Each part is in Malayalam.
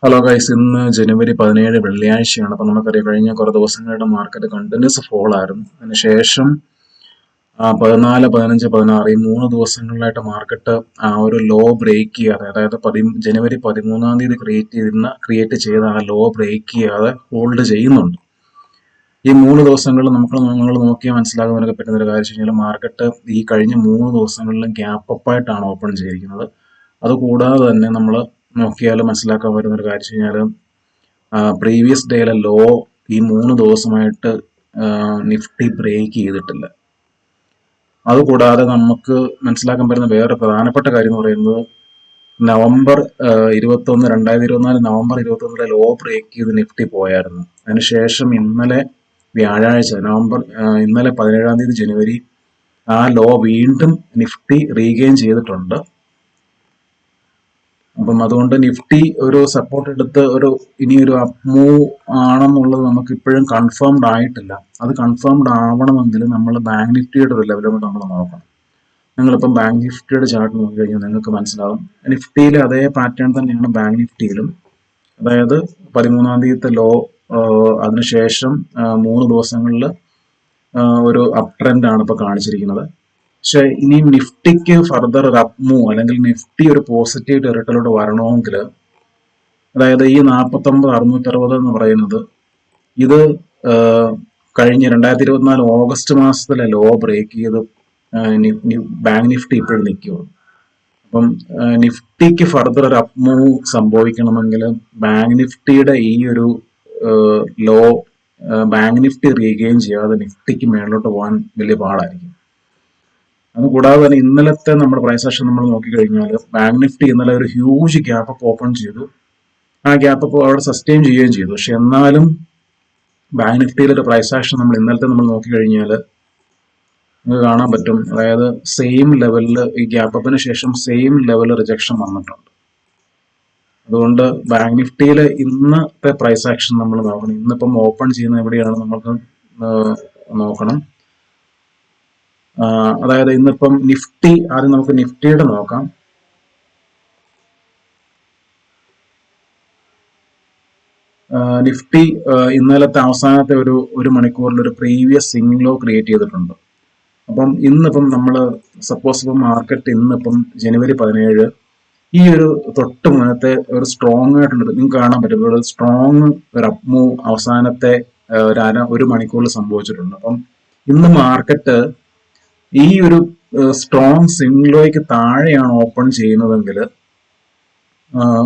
ഹലോ ഗൈസ്, ഇന്ന് ജനുവരി 17 വെള്ളിയാഴ്ചയാണ്. അപ്പം നമുക്കറിയാം കഴിഞ്ഞ കുറേ ദിവസങ്ങളുടെ മാർക്കറ്റ് കണ്ടിന്യൂസ് ഫോൾ ആയിരുന്നു. അതിനുശേഷം 14, 15, 16 ഈ 3 ദിവസങ്ങളിലായിട്ട് മാർക്കറ്റ് ആ ഒരു ലോ ബ്രേക്ക് ചെയ്യാതെ, അതായത് ജനുവരി 13 ക്രിയേറ്റ് ചെയ്ത ആ ലോ ബ്രേക്ക് ചെയ്യാതെ ഹോൾഡ് ചെയ്യുന്നുണ്ട്. ഈ 3 ദിവസങ്ങളിൽ നിങ്ങൾ നോക്കിയാൽ മനസ്സിലാകുന്നതിനൊക്കെ പറ്റുന്ന ഒരു കാര്യം വെച്ച് കഴിഞ്ഞാൽ മാർക്കറ്റ് ഈ കഴിഞ്ഞ 3 ദിവസങ്ങളിലും ഗ്യാപ്പ് അപ്പ് ആയിട്ടാണ് ഓപ്പൺ ചെയ്തിരിക്കുന്നത്. അതുകൂടാതെ തന്നെ നമ്മൾ നോക്കിയാൽ മനസ്സിലാക്കാൻ പറ്റുന്ന ഒരു കാര്യം വെച്ച് കഴിഞ്ഞാൽ പ്രീവിയസ് ഡേയിലെ ലോ ഈ 3 ദിവസമായിട്ട് നിഫ്റ്റി ബ്രേക്ക് ചെയ്തിട്ടില്ല. അതുകൂടാതെ നമുക്ക് മനസ്സിലാക്കാൻ പറ്റുന്ന വേറെ പ്രധാനപ്പെട്ട കാര്യം എന്ന് പറയുന്നത് നവംബർ 21, 2024 നവംബർ 21 ലോ ബ്രേക്ക് ചെയ്ത് നിഫ്റ്റി പോയായിരുന്നു. അതിനുശേഷം ഇന്നലെ വ്യാഴാഴ്ച ഇന്നലെ 17 ജനുവരി ആ ലോ വീണ്ടും നിഫ്റ്റി റീഗെയിൻ ചെയ്തിട്ടുണ്ട്. അപ്പം അതുകൊണ്ട് നിഫ്റ്റി ഒരു സപ്പോർട്ട് എടുത്ത് ഇനിയൊരു അപ്പ് മൂവ് ആണെന്നുള്ളത് നമുക്ക് ഇപ്പോഴും കൺഫേംഡ് ആയിട്ടില്ല. അത് കൺഫേംഡ് ആവണമെങ്കിൽ നമ്മൾ ബാങ്ക് നിഫ്റ്റിയുടെ ഒരു ലെവലും നമ്മൾ നോക്കണം. നിങ്ങളിപ്പം ബാങ്ക് നിഫ്റ്റിയുടെ ചാർട്ട് നോക്കിക്കഴിഞ്ഞാൽ നിങ്ങൾക്ക് മനസ്സിലാവും നിഫ്റ്റിയിൽ അതേ പാറ്റേൺ തന്നെയാണ് ബാങ്ക് നിഫ്റ്റിയിലും. അതായത് 13 ലോ അതിനുശേഷം 3 ദിവസങ്ങളിൽ ഒരു അപ് ട്രെൻഡാണ് ഇപ്പോൾ കാണിച്ചിരിക്കുന്നത്. പക്ഷെ ഇനിയും നിഫ്റ്റിക്ക് ഫർദർ ഒരു അപ്പ് മൂവ് അല്ലെങ്കിൽ നിഫ്റ്റി ഒരു പോസിറ്റീവ് ടെറിട്ടറിയിലോട്ട് വരണമെങ്കിൽ, അതായത് ഈ 49,660 എന്ന് പറയുന്നത് ഇത് കഴിഞ്ഞ 2024 ഓഗസ്റ്റ് മാസത്തിലെ ലോ ബ്രേക്ക് ചെയ്ത് ബാങ്ക് നിഫ്റ്റി ഇപ്പോഴും നിൽക്കുകയുള്ളൂ. അപ്പം നിഫ്റ്റിക്ക് ഫർദർ ഒരു അപ്പ് മൂവ് സംഭവിക്കണമെങ്കിൽ ബാങ്ക് നിഫ്റ്റിയുടെ ഈ ഒരു ലോ ബാങ്ക് നിഫ്റ്റി റീഗെയിൻ ചെയ്യാതെ നിഫ്റ്റിക്ക് മേളിലോട്ട് പോകാൻ വലിയ പാടായിരിക്കും. അതുകൂടാതെ തന്നെ ഇന്നലത്തെ നമ്മുടെ പ്രൈസ് ആക്ഷൻ നമ്മൾ നോക്കിക്കഴിഞ്ഞാൽ ബാങ്ക് നിഫ്റ്റി ഇന്നലെ ഒരു ഹ്യൂജ് ഗ്യാപ്പ് അപ്പ് ഓപ്പൺ ചെയ്തു. ആ ഗ്യാപ്പ് അപ്പ് അവിടെ സസ്റ്റെയിൻ ചെയ്യുകയും ചെയ്തു. പക്ഷെ എന്നാലും ബാങ്ക് നിഫ്റ്റിയിലെ ഒരു പ്രൈസ് ആക്ഷൻ നമ്മൾ നോക്കിക്കഴിഞ്ഞാൽ നിങ്ങൾക്ക് കാണാൻ പറ്റും. അതായത് സെയിം ലെവലിൽ ഈ ഗ്യാപ്പ് അപ്പിന് ശേഷം സെയിം ലെവൽ റിജക്ഷൻ വന്നിട്ടുണ്ട്. അതുകൊണ്ട് ബാങ്ക് നിഫ്റ്റിയിലെ ഇന്നത്തെ പ്രൈസ് ആക്ഷൻ നമ്മൾ നോക്കണം. ഇന്നിപ്പം ഓപ്പൺ ചെയ്യുന്ന എവിടെയാണ് നമുക്ക് നോക്കണം. അതായത് ഇന്നിപ്പം നിഫ്റ്റി ആദ്യം നമുക്ക് നിഫ്റ്റിയുടെ നോക്കാം. നിഫ്റ്റി ഇന്നലത്തെ അവസാനത്തെ ഒരു മണിക്കൂറിൽ ഒരു പ്രീവിയസ് സ്വിംഗ് ലോ ക്രിയേറ്റ് ചെയ്തിട്ടുണ്ട്. അപ്പം ഇന്നിപ്പം നമ്മൾ സപ്പോസ് ഇപ്പം മാർക്കറ്റ് ഇന്നിപ്പം ജനുവരി 17 ഈ ഒരു തൊട്ട് മുന്നത്തെ ഒരു സ്ട്രോങ് ആയിട്ടുള്ളത് നിങ്ങൾക്ക് കാണാൻ പറ്റും. ഒരു സ്ട്രോങ് ഒരു അപ്പ് മൂവ് അവസാനത്തെ ഒരു മണിക്കൂറിൽ സംഭവിച്ചിട്ടുണ്ട്. അപ്പം ഇന്ന് മാർക്കറ്റ് ഈ ഒരു സ്ട്രോങ് സ്വിംഗ് ലോയ്ക്ക് താഴെയാണ് ഓപ്പൺ ചെയ്യുന്നതെങ്കിൽ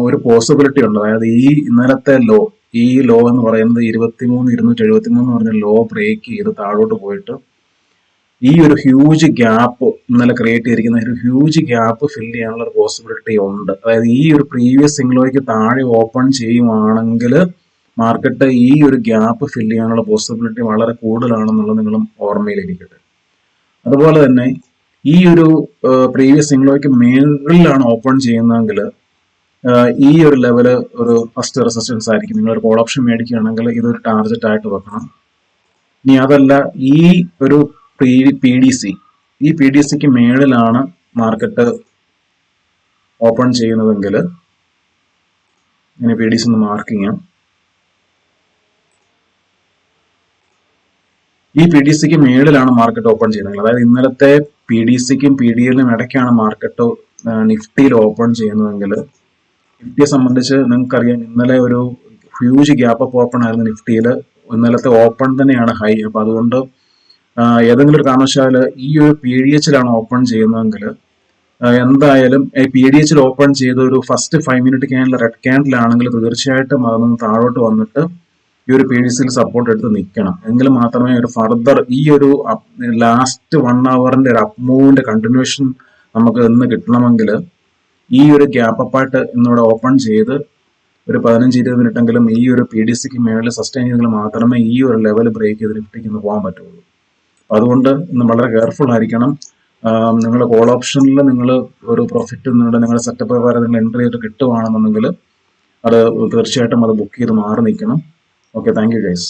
ഒരു പോസിബിലിറ്റി ഉണ്ട്. അതായത് ഈ ഇന്നലത്തെ ഈ ലോ എന്ന് പറയുന്നത് 23,273 എന്ന് പറഞ്ഞ ലോ ബ്രേക്ക് ചെയ്ത് താഴോട്ട് പോയിട്ട് ഈ ഒരു ഹ്യൂജ് ഗ്യാപ്പ് ഇന്നലെ ക്രിയേറ്റ് ചെയ്തിരിക്കുന്ന ഒരു ഹ്യൂജ് ഗ്യാപ്പ് ഫില്ല് ചെയ്യാനുള്ള ഒരു പോസിബിലിറ്റി ഉണ്ട്. അതായത് ഈ ഒരു പ്രീവിയസ് സ്വിംഗ് ലോയ്ക്ക് താഴെ ഓപ്പൺ ചെയ്യുവാണെങ്കിൽ മാർക്കറ്റ് ഈ ഒരു ഗ്യാപ്പ് ഫില്ല് ചെയ്യാനുള്ള പോസിബിലിറ്റി വളരെ കൂടുതലാണെന്നുള്ളത് നിങ്ങളും ഓർമ്മയിലിരിക്കട്ടെ. അതുപോലെ തന്നെ ഈ ഒരു പ്രീവിയസ് സ്വിംഗ് ലോയ്ക്ക് മേളിലാണ് ഓപ്പൺ ചെയ്യുന്നതെങ്കിൽ ഈ ഒരു ലെവല് ഒരു ഫസ്റ്റ് റെസിസ്റ്റൻസ് ആയിരിക്കും. നിങ്ങൾ ഒരു കോൾ ഓപ്ഷൻ മേടിക്കുകയാണെങ്കിൽ ഇതൊരു ടാർഗറ്റ് ആയിട്ട് വെക്കണം. ഇനി അതല്ല ഈ ഒരു ഈ പി ഡി സിക്ക് മേളിലാണ് മാർക്കറ്റ് ഓപ്പൺ ചെയ്യുന്നതെങ്കിൽ ഇങ്ങനെ പി ഡി സി ഒന്ന് മാർക്ക് ചെയ്യാം. ഈ പി ഡി സിക്ക് മേളിലാണ് മാർക്കറ്റ് ഓപ്പൺ ചെയ്യുന്നത്. അതായത് ഇന്നലത്തെ പി ഡി സിക്കും പി ഡി എല്ലിനും ഇടയ്ക്കാണ് മാർക്കറ്റ് നിഫ്റ്റിയിൽ ഓപ്പൺ ചെയ്യുന്നതെങ്കിൽ നിഫ്റ്റിയെ സംബന്ധിച്ച് നിങ്ങൾക്കറിയാം ഇന്നലെ ഒരു ഹ്യൂജ് ഗ്യാപ്പ് അപ്പ് ഓപ്പൺ ആയിരുന്നു നിഫ്റ്റിയിൽ. ഇന്നലത്തെ ഓപ്പൺ തന്നെയാണ് ഹൈ. അപ്പൊ അതുകൊണ്ട് ഏതെങ്കിലും ഒരു കാരണവശാൽ ഈ ഒരു പി ഡി എച്ചിലാണ് ഓപ്പൺ ചെയ്യുന്നതെങ്കിൽ എന്തായാലും പി ഡി എച്ചിൽ ഓപ്പൺ ചെയ്ത ഒരു first 5 minute candle red candle ആണെങ്കിൽ തീർച്ചയായിട്ടും അതൊന്ന് താഴോട്ട് വന്നിട്ട് ഈ ഒരു പി ഡി സിയിൽ സപ്പോർട്ട് എടുത്ത് നിൽക്കണം. എങ്കിൽ മാത്രമേ ഒരു ഫർദർ ഈ ഒരു ലാസ്റ്റ് 1 അവറിന്റെ ഒരു അപ്പ് മൂവിന്റെ കണ്ടിന്യൂഷൻ നമുക്ക് ഇന്ന് കിട്ടണമെങ്കിൽ ഈ ഒരു ഗ്യാപ്പ് അപ്പായിട്ട് ഇന്നിവിടെ ഓപ്പൺ ചെയ്ത് ഒരു 15-20 മിനിറ്റെങ്കിലും ഈ ഒരു പി ഡി സിക്ക് മേളിൽ സസ്റ്റെയിൻ ചെയ്തെങ്കിൽ മാത്രമേ ഈ ഒരു ലെവൽ ബ്രേക്ക് ചെയ്ത് നിഫ്റ്റിക്ക് ഇന്ന് പോകാൻ പറ്റുള്ളൂ. അതുകൊണ്ട് ഇന്ന് വളരെ കെയർഫുൾ ആയിരിക്കണം. നിങ്ങൾ കോൾ ഓപ്ഷനിൽ നിങ്ങൾ ഒരു പ്രോഫിറ്റ് നിങ്ങളുടെ സെറ്റപ്പ് പ്രകാരം നിങ്ങൾ എൻട്രി ചെയ്തിട്ട് കിട്ടുവാണെന്നുണ്ടെങ്കിൽ അത് തീർച്ചയായിട്ടും അത് ബുക്ക് ചെയ്ത് മാറി നിൽക്കണം. Okay, thank you guys.